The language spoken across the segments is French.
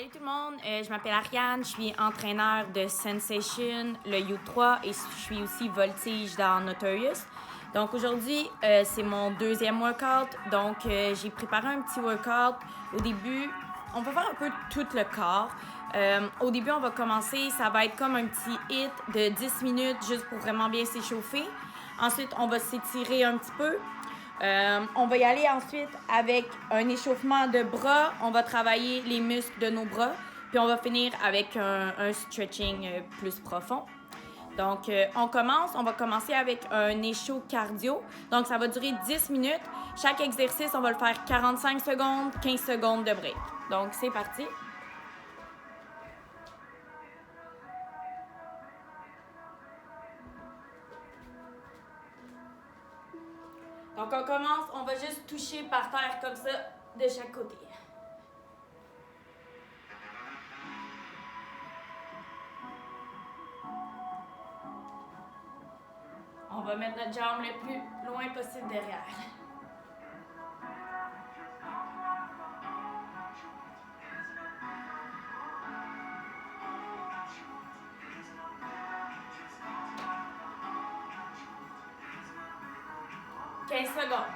Salut tout le monde, je m'appelle Ariane, je suis entraîneur de Sensation, le U3 et je suis aussi voltige dans Notorious. Donc aujourd'hui, c'est mon deuxième workout, donc j'ai préparé un petit workout. Au début, on va faire un peu tout le corps. Au début, on va commencer, ça va être comme un petit hit de 10 minutes juste pour vraiment bien s'échauffer. Ensuite, on va s'étirer un petit peu. On va y aller ensuite avec un échauffement de bras. On va travailler les muscles de nos bras. Puis on va finir avec un stretching plus profond. Donc, on va commencer avec un échaud cardio. Donc, ça va durer 10 minutes. Chaque exercice, on va le faire 45 secondes, 15 secondes de break. Donc, c'est parti. Donc, on commence, on va juste toucher par terre comme ça de chaque côté. On va mettre notre jambe le plus loin possible derrière. « 15 secondes.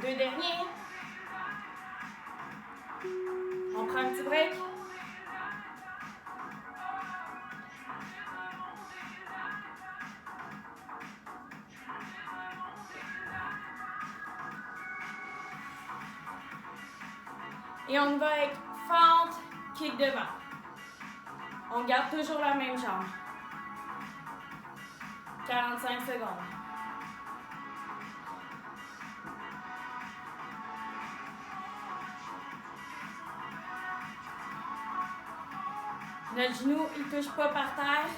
Deux derniers. On prend un petit break. Et on va avec fente, kick devant. On garde toujours la même jambe. 45 secondes. Notre genou, il ne touche pas par terre.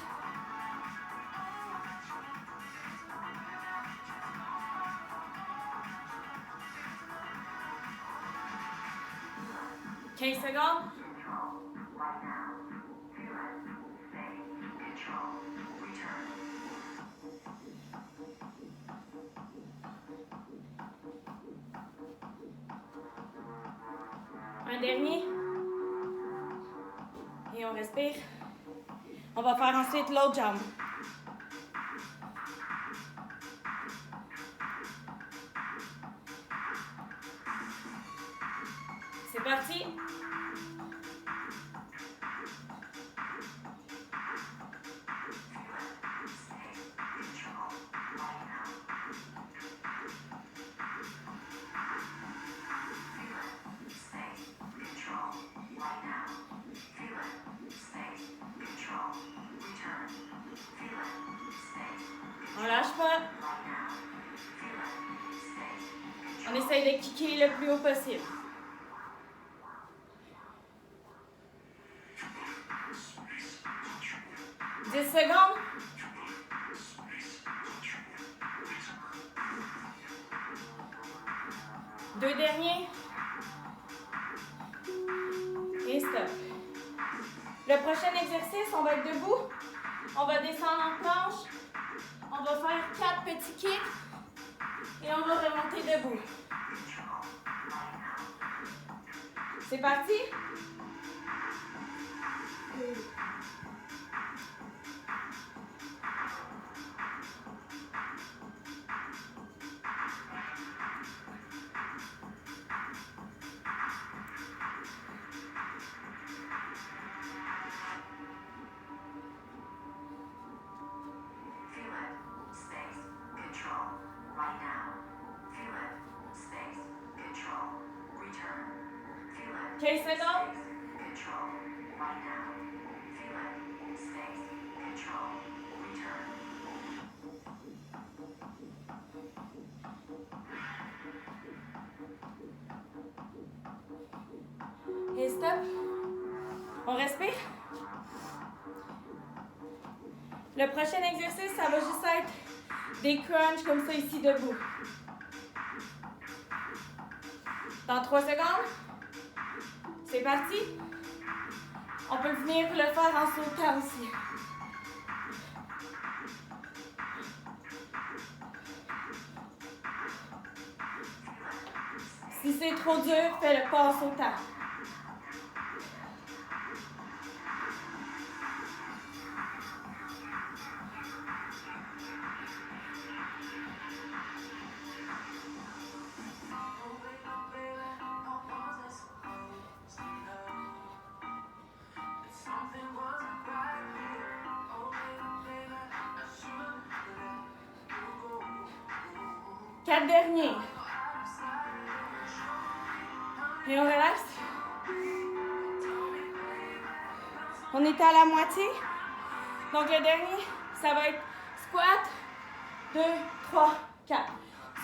« 15 secondes. Un dernier. Et on respire. On va faire ensuite l'autre jambe. C'est parti. On lâche pas. On essaye de kicker le plus haut possible. « 10 secondes. Deux derniers. Et stop. Le prochain exercice, on va être debout. On va descendre en planche. On va faire 4 petits kicks. Et on va remonter debout. C'est parti. « 15 secondes. Et stop. On respire. Le prochain exercice, ça va juste être des crunchs comme ça ici debout. Dans 3 secondes. C'est parti. On peut venir le faire en sautant aussi. Si c'est trop dur, fais-le pas en sautant. Quatre derniers. Et on relaxe. On est à la moitié. Donc le dernier, ça va être squat, 2, 3, 4.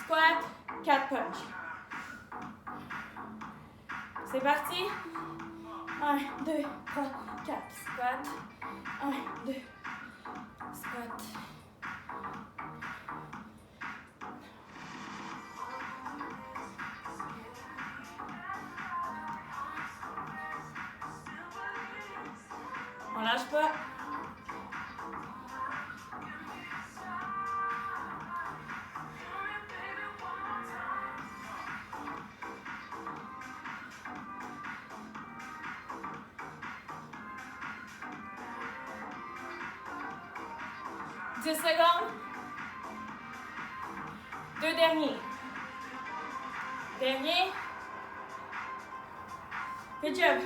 Squat, 4 punch. C'est parti. 1, 2, 3, 4. Squat. 1, 2. Squat. On lâche pas. « 10 secondes. 2 derniers. Dernier. Good job.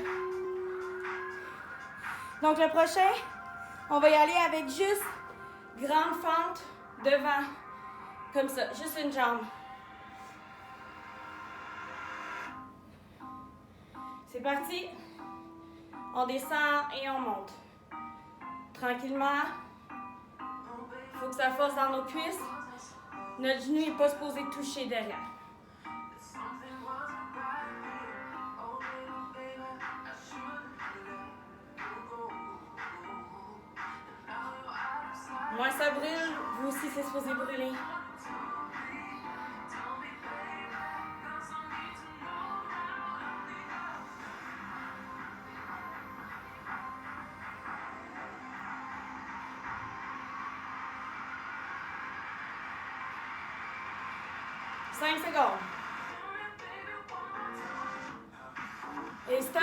Donc le prochain, on va y aller avec juste grande fente devant, comme ça, juste une jambe. C'est parti. On descend et on monte. Tranquillement. Il faut que ça force dans nos cuisses. Notre genou n'est pas supposé toucher derrière. Moi, ça brûle. Vous aussi, c'est supposé brûler. Cinq secondes. Et stop.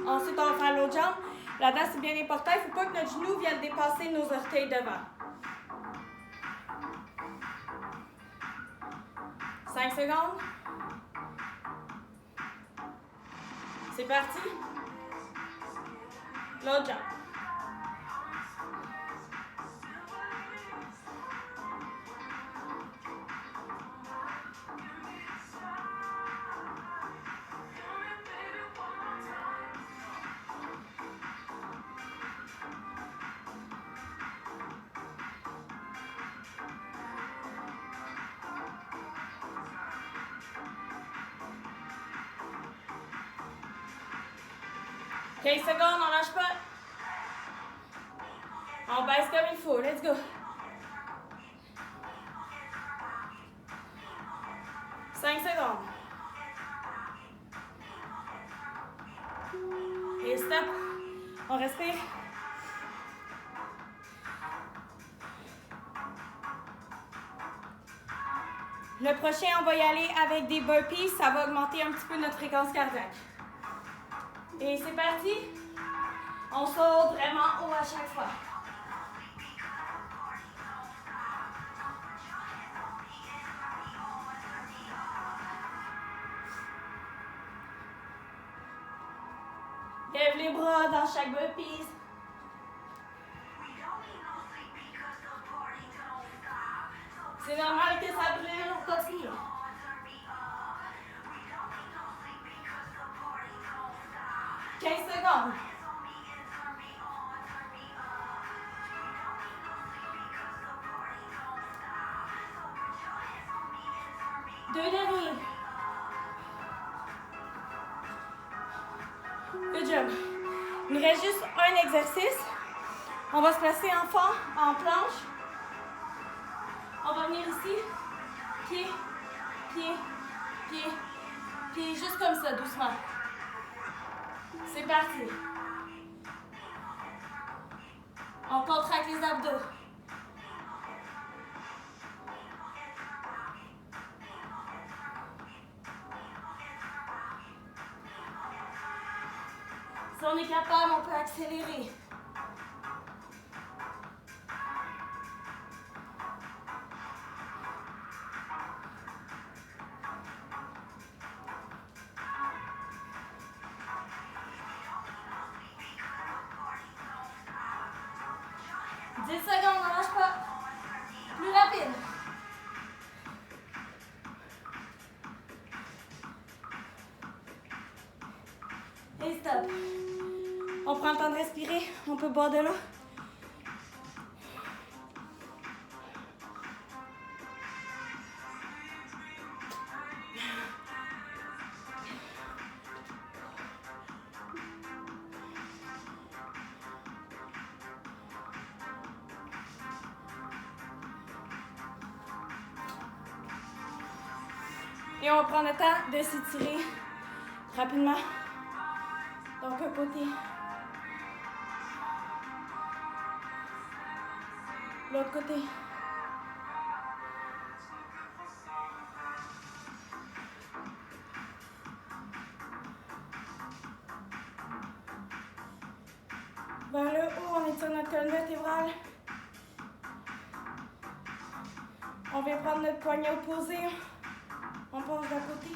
Ensuite, on va faire l'autre jambe. Là-dedans, c'est bien important. Il ne faut pas que notre genou vienne dépasser nos orteils devant. 5 secondes. C'est parti. L'autre jambe. « 15 secondes, on lâche pas. On baisse comme il faut. Let's go. 5 secondes. Et stop. On respire. Le prochain, on va y aller avec des burpees. Ça va augmenter un petit peu notre fréquence cardiaque. Et c'est parti. On saute vraiment haut à chaque fois. Lève les bras dans chaque burpees. C'est normal que ça brûle, on continue. « 15 secondes. Deux derniers. Good job. Il nous reste juste un exercice. On va se placer en fond, en planche. On va venir ici. Pied, pied, pied, pied. Juste comme ça, doucement. C'est parti. On contracte les abdos. Si on est capable, on peut accélérer. Secondes, on ne lâche pas. Plus rapide. Et stop. On prend le temps de respirer. On peut boire de l'eau. Et on va prendre le temps de s'étirer rapidement. Donc, un côté. L'autre côté. Vers le haut, on étire notre colonne vertébrale. On vient prendre notre poignet opposé. On passe d'un côté.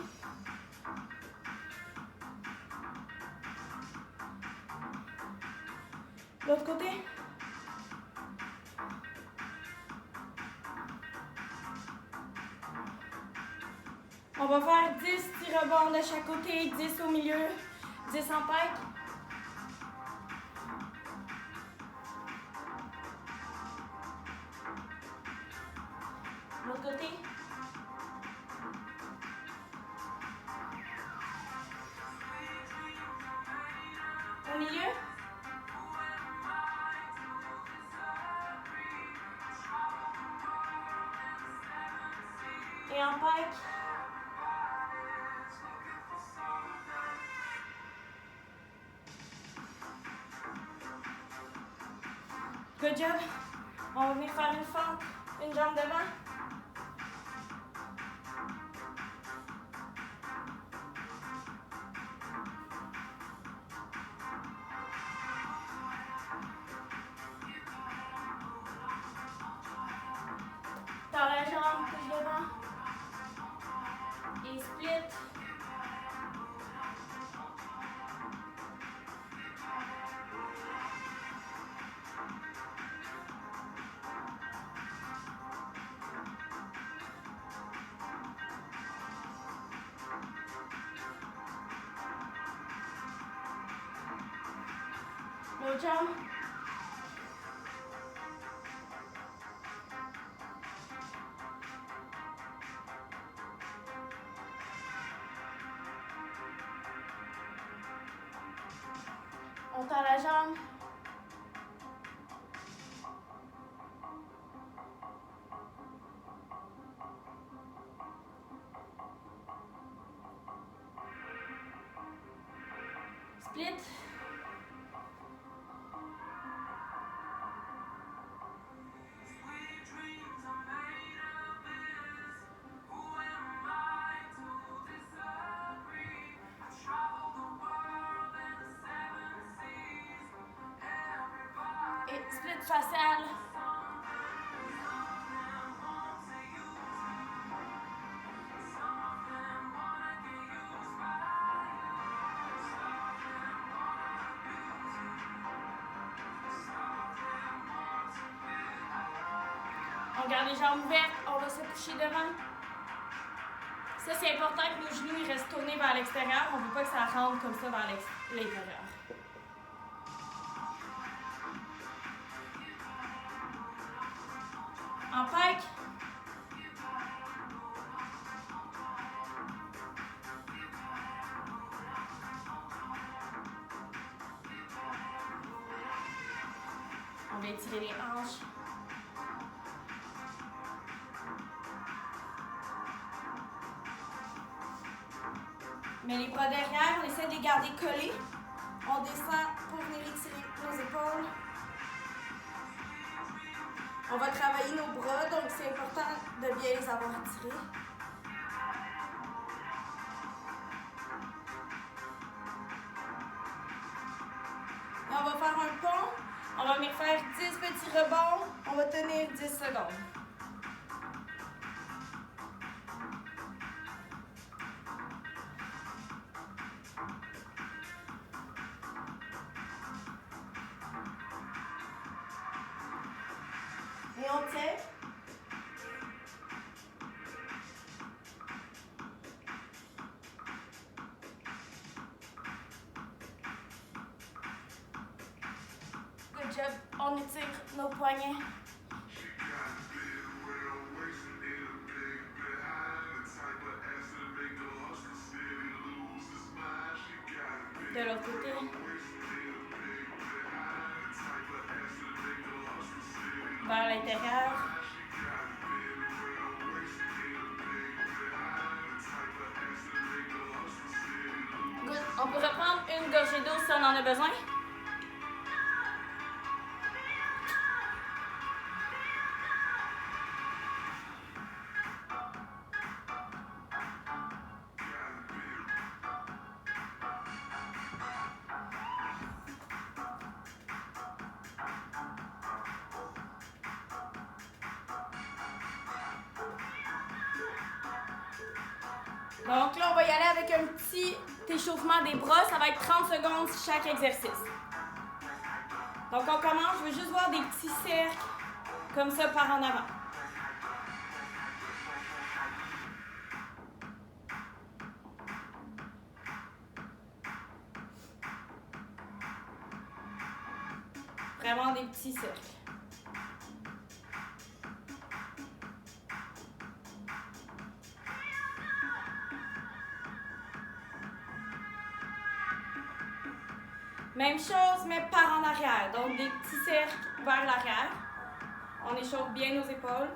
L'autre côté. On va faire 10 petits rebonds de chaque côté, 10 au milieu, 10 en pike. L'autre côté. Au milieu. Et en pike. Good job. On va venir faire une fente, une jambe devant. Tends la jambe, touche devant. Et split. L'autre jambe. On tend la jambe. Split. Et split facial. On garde les jambes ouvertes, on va se coucher devant. Ça, c'est important que nos genoux ils restent tournés vers l'extérieur. On ne veut pas que ça rentre comme ça vers l'intérieur. En pike. On va étirer les hanches. Mais les bras derrière, on essaie de les garder collés. On descend pour venir étirer nos épaules. On va travailler nos bras, donc c'est important de bien les avoir étirés. on va faire un pont. On va venir faire 10 petits rebonds. On va tenir 10 secondes. Et on tient. Good job. On étire nos poignets. De l'autre côté. Vers l'intérieur. Good. On peut reprendre une gorgée d'eau si on en a besoin. Donc là, on va y aller avec un petit échauffement des bras. Ça va être 30 secondes chaque exercice. Donc on commence. Je veux juste voir des petits cercles comme ça par en avant. Vraiment des petits cercles. Même chose, mais par en arrière. Donc, des petits cercles vers l'arrière. On échauffe bien nos épaules.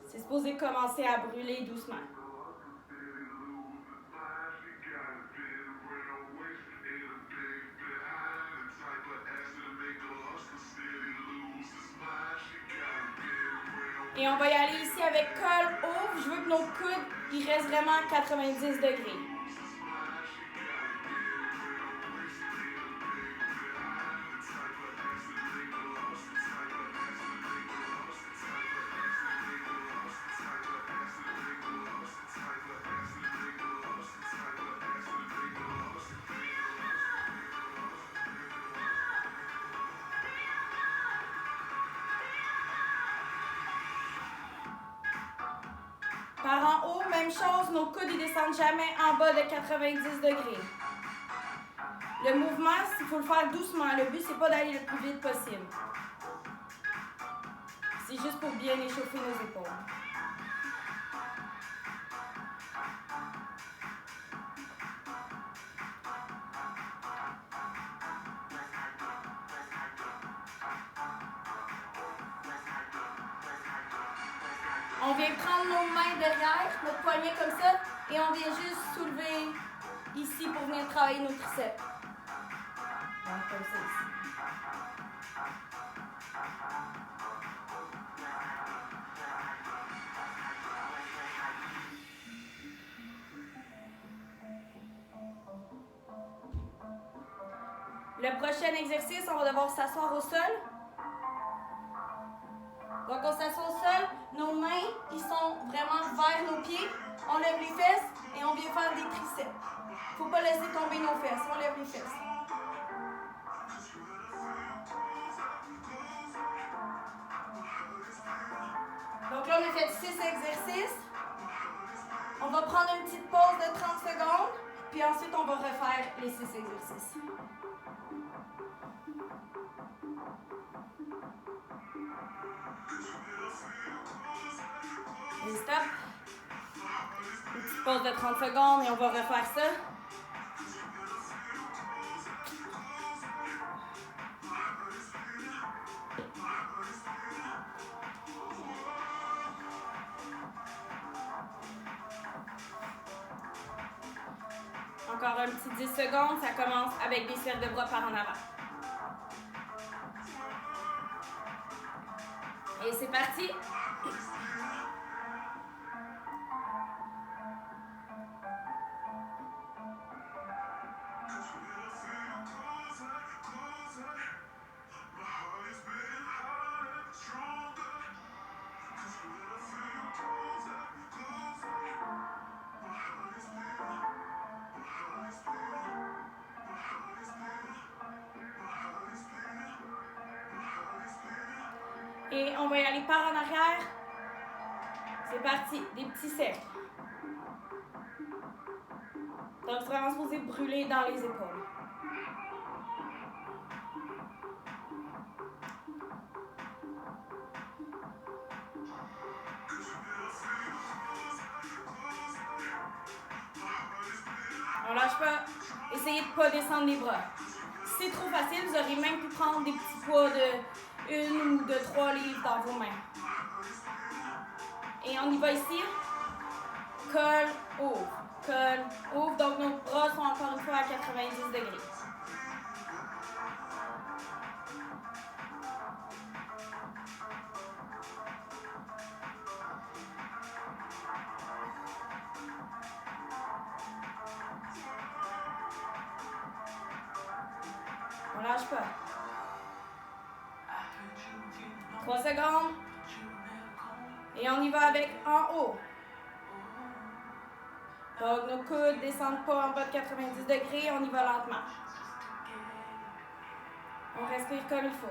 C'est supposé commencer à brûler doucement. Et on va y aller ici avec col haut. Je veux que nos coudes ils restent vraiment à 90 degrés. Par en haut, même chose, nos coudes ne descendent jamais en bas de 90 degrés. Le mouvement, il faut le faire doucement. Le but, c'est pas d'aller le plus vite possible. C'est juste pour bien échauffer nos épaules. On vient prendre nos mains derrière, notre poignet comme ça, et on vient juste soulever ici pour venir travailler nos triceps. Donc, comme ça ici. Le prochain exercice, on va devoir s'asseoir au sol. Donc, on s'assoit au sol, nos mains, ils sont vraiment vers nos pieds. On lève les fesses et on vient faire des triceps. Il ne faut pas laisser tomber nos fesses, on lève les fesses. Donc là, on a fait 6 exercices. On va prendre une petite pause de 30 secondes, puis ensuite, on va refaire les 6 exercices. Et stop. Une petite pause de 30 secondes et on va refaire ça. Encore un petit 10 secondes, ça commence avec des cercles de bras par en avant. Et c'est parti! Et on va y aller par en arrière. C'est parti, des petits cercles. Donc, c'est vraiment supposé brûler dans les épaules. On lâche pas. Essayez de ne pas descendre les bras. Si c'est trop facile, vous aurez même pu prendre des petits poids de 1 ou de 3 livres dans vos mains. Et on y va ici. Colle, ouvre. Colle, ouvre. Donc nos bras sont encore une fois à 90 degrés. On lâche pas. 3 secondes. Et on y va avec en haut. Donc nos coudes ne descendent pas en bas de 90 degrés, on y va lentement. On respire comme il faut.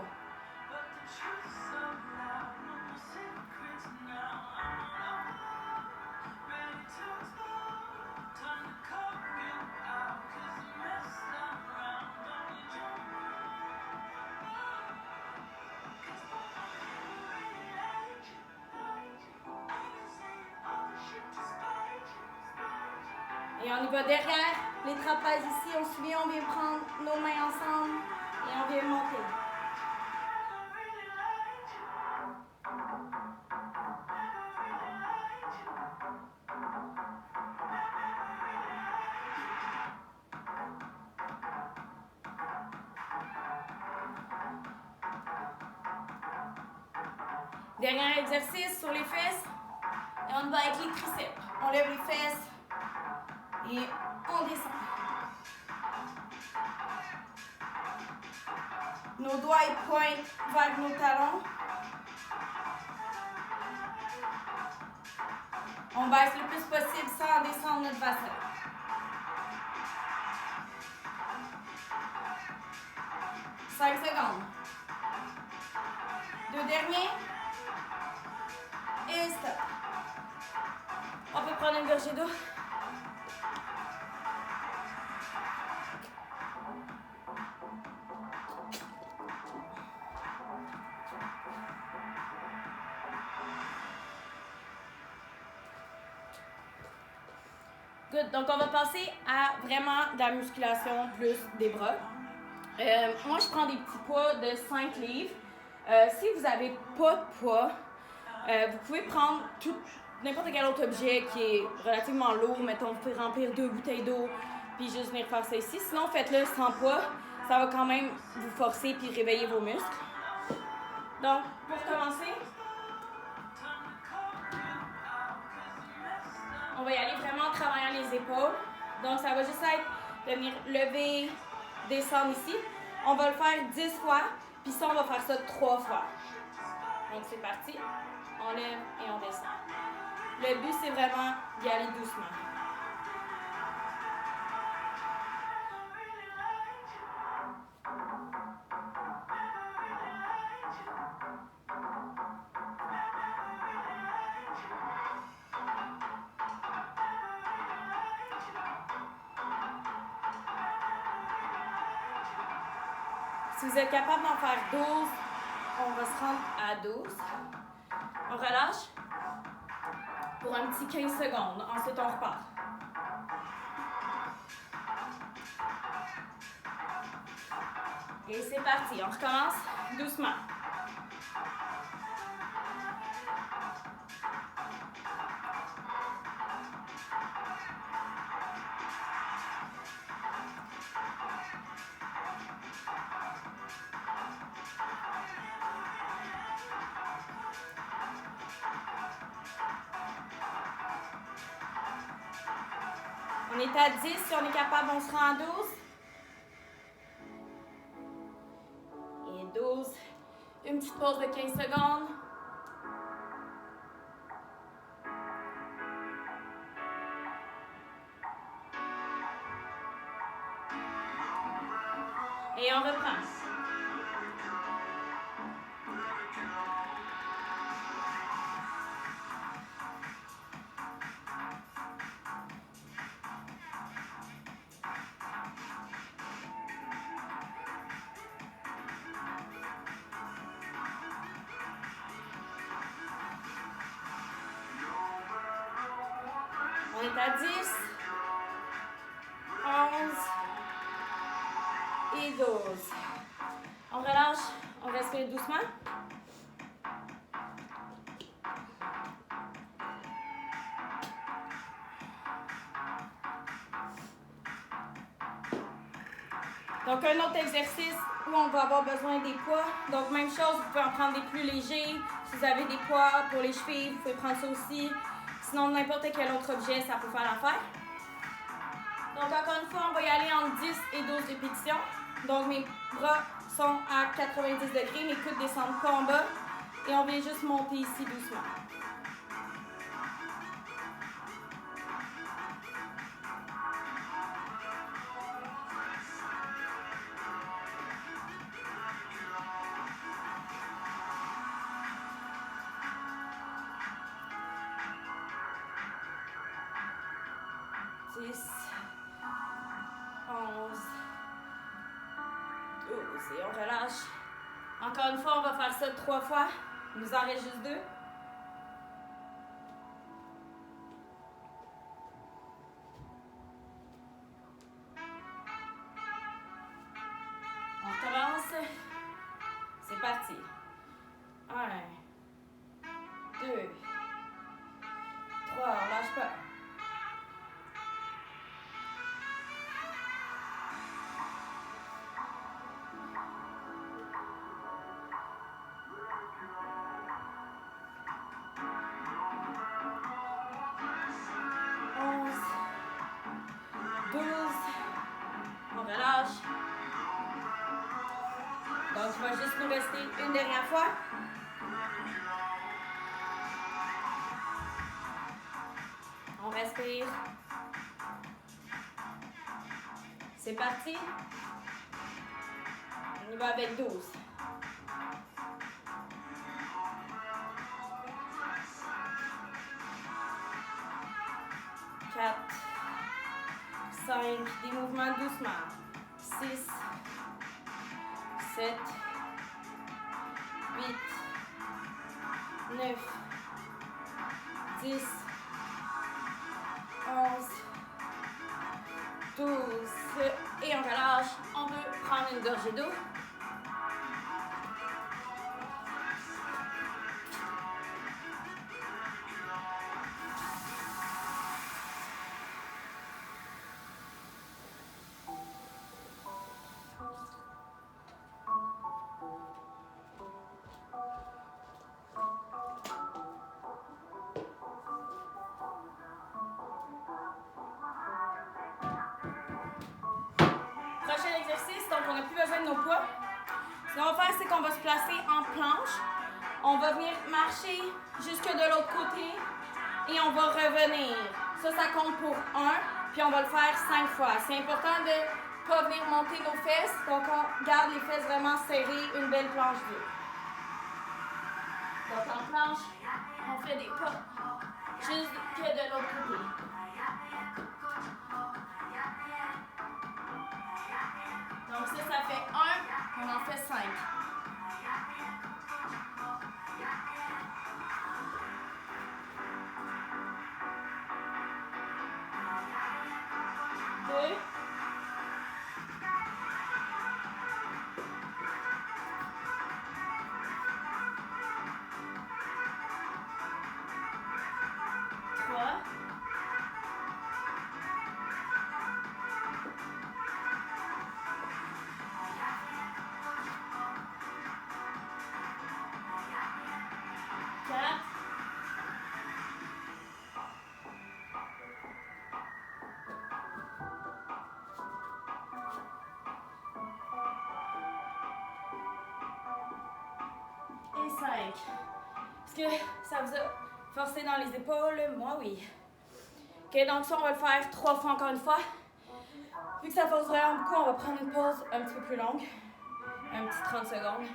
Et on y va derrière les trapèzes ici. On se souvient, on vient prendre nos mains ensemble et on vient monter. Dernier exercice sur les fesses. Et on va avec les triceps. On lève les fesses et on descend. Nos doigts ils pointent vers nos talons. On baisse le plus possible sans descendre notre bassin. « 5 secondes. 2 derniers. Et stop. On peut prendre une gorgée d'eau. Good. Donc, on va passer à vraiment de la musculation plus des bras. Moi, je prends des petits poids de 5 livres. Si vous n'avez pas de poids, vous pouvez prendre n'importe quel autre objet qui est relativement lourd. Mettons, vous pouvez remplir 2 bouteilles d'eau puis juste venir faire ça ici. Sinon, faites-le sans poids. Ça va quand même vous forcer puis réveiller vos muscles. Donc, pour commencer, on va y aller vraiment en travaillant les épaules. Donc, ça va juste être de venir lever, descendre ici. On va le faire 10 fois, puis ça, on va faire ça 3 fois. Donc, c'est parti. On lève et on descend. Le but, c'est vraiment d'y aller doucement. Si vous êtes capable d'en faire 12, on va se rendre à 12. On relâche pour un petit 15 secondes. Ensuite, on repart. Et c'est parti. On recommence doucement. On est à 10, si on est capable, on se rend à 12. Et 12. Une petite pause de 15 secondes. Et on reprend. est à 10, 11 et 12. On relâche, on respire doucement. Donc, un autre exercice où on va avoir besoin des poids. Donc, même chose, vous pouvez en prendre des plus légers. Si vous avez des poids pour les chevilles, vous pouvez prendre ça aussi. Sinon, n'importe quel autre objet, ça peut faire l'affaire. Donc, encore une fois, on va y aller entre 10 et 12 répétitions. Donc, mes bras sont à 90 degrés, mes coudes descendent pas en bas. Et on vient juste monter ici doucement. Et on relâche. Encore une fois, on va faire ça 3 fois. Il nous en reste juste 2. On recommence. C'est parti. 1, 2, 3, on lâche pas. 12, on relâche. Donc, il va juste nous rester une dernière fois. On respire. C'est parti. On y va avec 12. 4, 5, des mouvements doucement. 6, 7, 8, 9, 10, 11, 12. Et on relâche. On peut prendre une gorgée d'eau. Prochain exercice, donc on n'a plus besoin de nos poids. Ce qu'on va faire, c'est qu'on va se placer en planche. On va venir marcher jusque de l'autre côté et on va revenir. Ça compte pour 1, puis on va le faire 5 fois. C'est important de ne pas venir monter nos fesses, donc on garde les fesses vraiment serrées, une belle planche dure. Donc en planche, on fait des pas jusque de l'autre côté. Donc ça fait 1, on en fait 5. 2. 3. 4. 5. Est-ce que ça vous a forcé dans les épaules? Moi, oui. Ok, donc ça, on va le faire 3 fois encore une fois. Vu que ça force vraiment beaucoup, on va prendre une pause un petit peu plus longue. Un petit 30 secondes.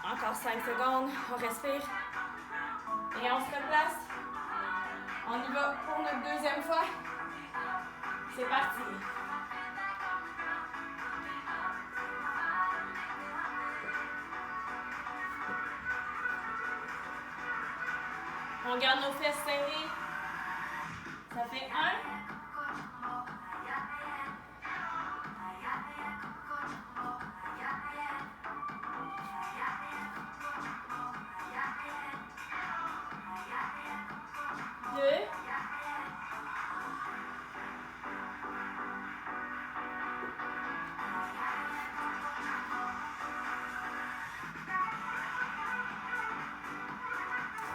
Encore 5 secondes. On respire. Et on se replace. On y va pour notre deuxième fois. C'est parti. On garde nos fesses serrées. Ça fait 1. 2.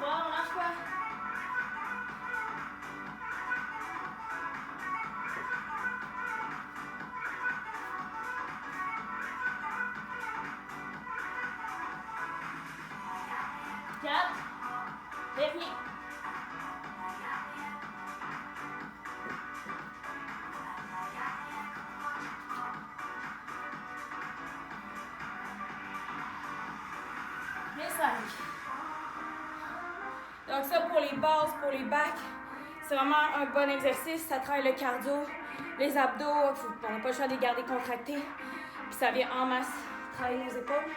3, on lâche pas. 4. Dernier. Et 5. Donc ça pour les bases, pour les bacs, c'est vraiment un bon exercice. Ça travaille le cardio, les abdos, on n'a pas le choix de les garder contractés. Puis ça vient en masse travailler nos épaules.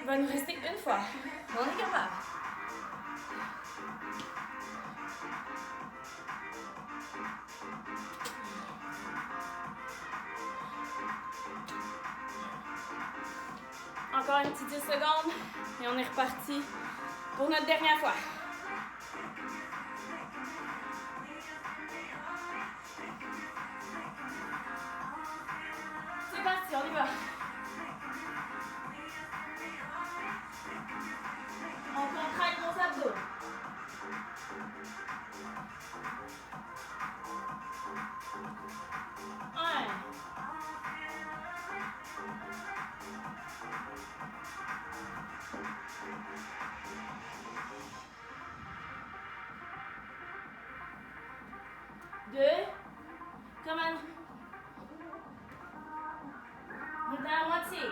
Il va nous rester une fois. On est capable. Encore une petite 10 secondes et on est reparti pour notre dernière fois. C'est parti, on y va. On contracte nos abdos. 1. 2. Come on. On est à la moitié.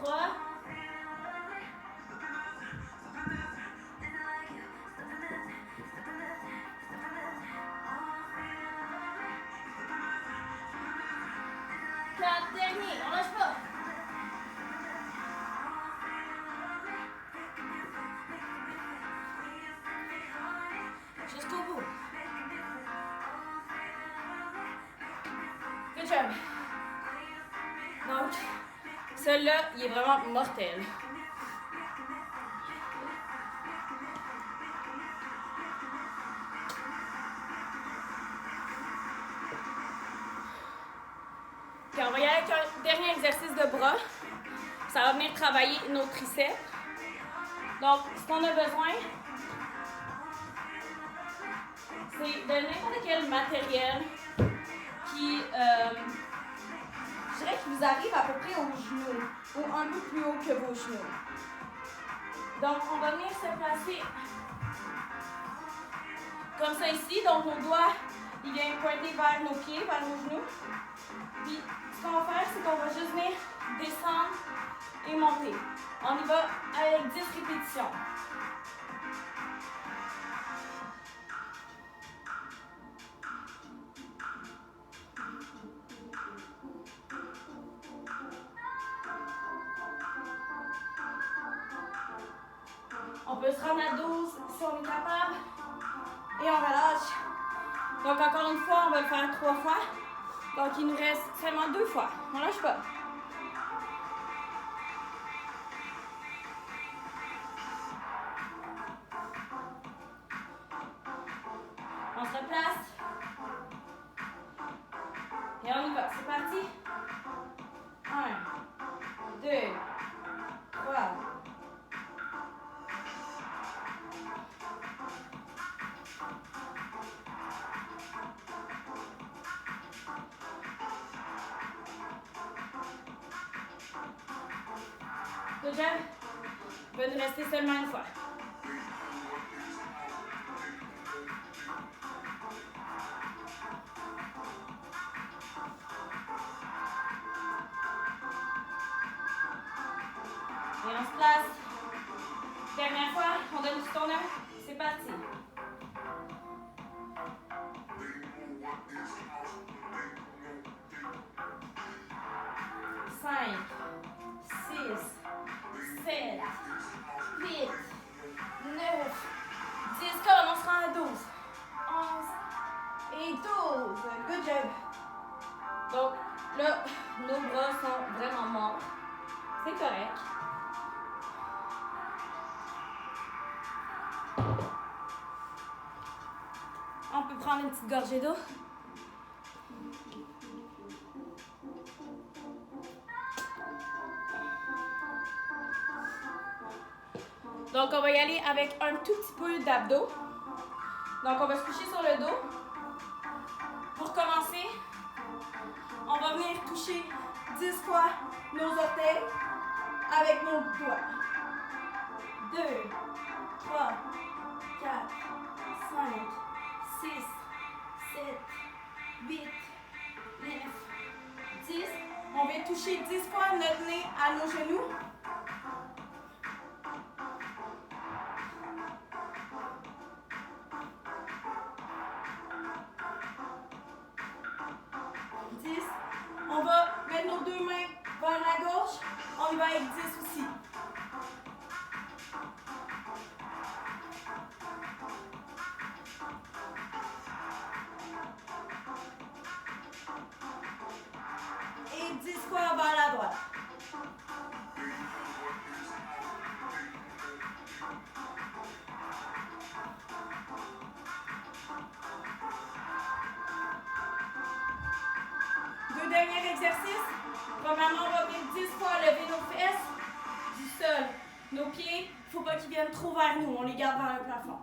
3. 4, dernier, on lâche pas. Jusqu'au bout. Good job. Donc, celui-là, il est vraiment mortel. Puis on va y aller avec un dernier exercice de bras. Ça va venir travailler nos triceps. Donc, ce qu'on a besoin, c'est de n'importe quel matériel qui, je dirais qu'il vous arrive à peu près aux genoux ou un peu plus haut que vos genoux. Donc, on va venir se placer comme ça ici. Donc, nos doigts, ils viennent pointer vers nos pieds, vers nos genoux. Puis, ce qu'on va faire, c'est qu'on va juste venir descendre et monter. On y va avec 10 répétitions. On peut se rendre à 12 si on est capable. Et on relâche. Donc encore une fois, on va le faire 3 fois. Donc il nous reste seulement 2 fois. On lâche pas. On se replace. Et on y va. C'est parti. 1, 2, 3. Good job. Il va nous rester seulement une fois. Et on se place. Dernière fois, on donne du tourneur. C'est parti. 5, 6, C'est correct. On peut prendre une petite gorgée d'eau. Donc, on va y aller avec un tout petit peu d'abdos. Donc, on va se coucher sur le dos. Pour commencer, on va venir toucher 10 fois nos orteils avec nos doigts. 2, 3, 4, 5, 6, 7, 8, 9, 10. On vient toucher 10 fois notre nez à nos genoux. On va mettre nos deux mains vers la gauche. On y va avec 10 aussi. Et 10 fois vers la droite. Deux derniers exercices. Premièrement, on va venir 10 fois lever nos fesses du sol. Nos pieds, il ne faut pas qu'ils viennent trop vers nous. On les garde vers le plafond.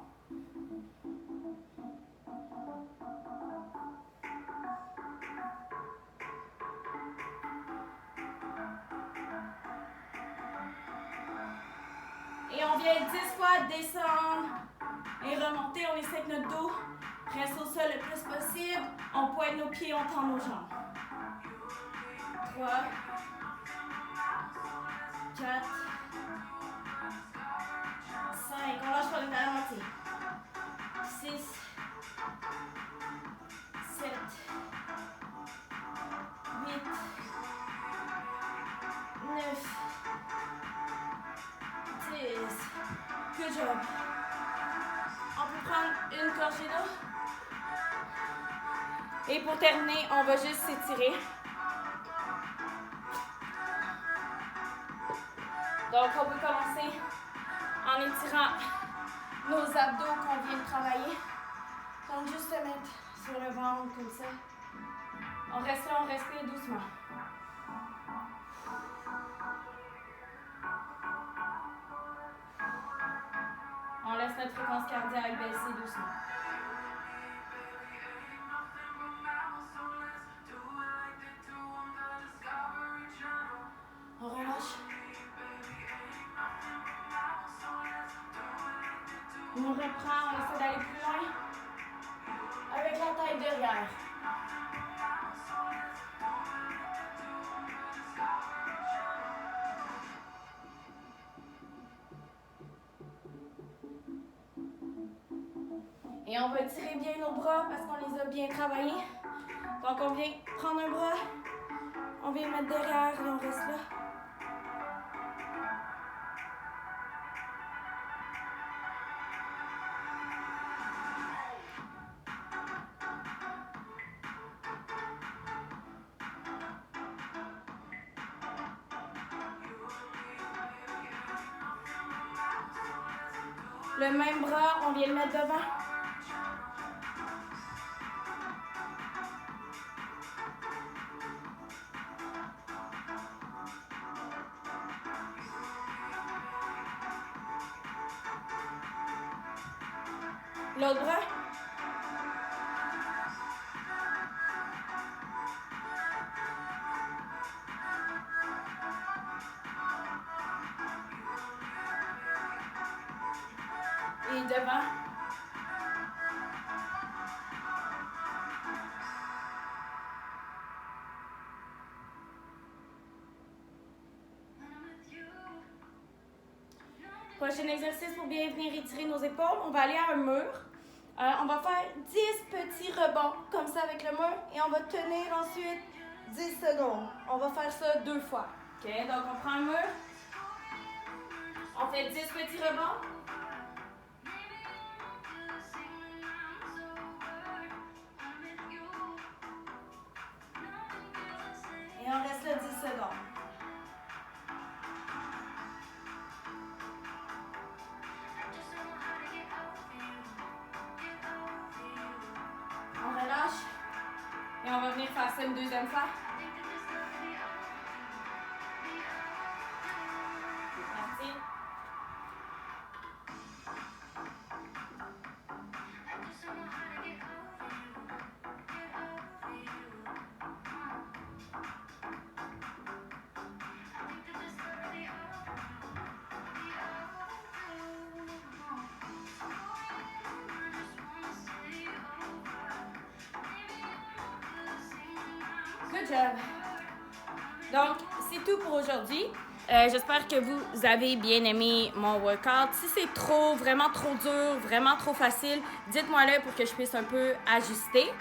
Et on vient 10 fois descendre et remonter. On essaie que notre dos reste au sol le plus possible. On pointe nos pieds, on tend nos jambes. 3, 4, 5, on lâche pas à la moitié. 6, 7, 8, 9, 10. Good job. On peut prendre une gorgée d'eau. Et pour terminer, on va juste s'étirer. Donc, on peut commencer en étirant nos abdos qu'on vient de travailler. Donc, juste se mettre sur le ventre comme ça. On reste là, on respire doucement. On laisse notre fréquence cardiaque baisser doucement. On relâche. On reprend, on essaie d'aller plus loin avec la tête derrière. Et on va tirer bien nos bras parce qu'on les a bien travaillés. Donc on vient prendre un bras, on vient le mettre derrière et on reste là. Le même bras, on vient le mettre devant. L'autre bras. Et devant. Prochain exercice pour bien venir étirer nos épaules. On va aller à un mur. On va faire 10 petits rebonds comme ça avec le mur et on va tenir ensuite 10 secondes. On va faire ça 2 fois. OK, donc on prend un mur. On fait 10 petits rebonds. Et on reste là 10 secondes. faire ça une deuxième fois? C'est parti. Good job. Donc, c'est tout pour aujourd'hui. J'espère que vous avez bien aimé mon workout. Si c'est vraiment trop dur, vraiment trop facile, dites-moi-le pour que je puisse un peu ajuster.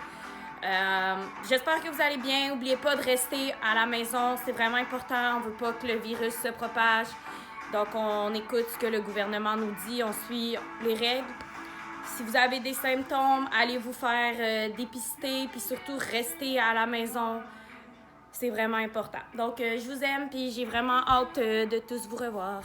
J'espère que vous allez bien. N'oubliez pas de rester à la maison. C'est vraiment important. On ne veut pas que le virus se propage. Donc, on écoute ce que le gouvernement nous dit. On suit les règles. Si vous avez des symptômes, allez vous faire dépister. Puis surtout, restez à la maison. C'est vraiment important. Donc, je vous aime, puis j'ai vraiment hâte de tous vous revoir.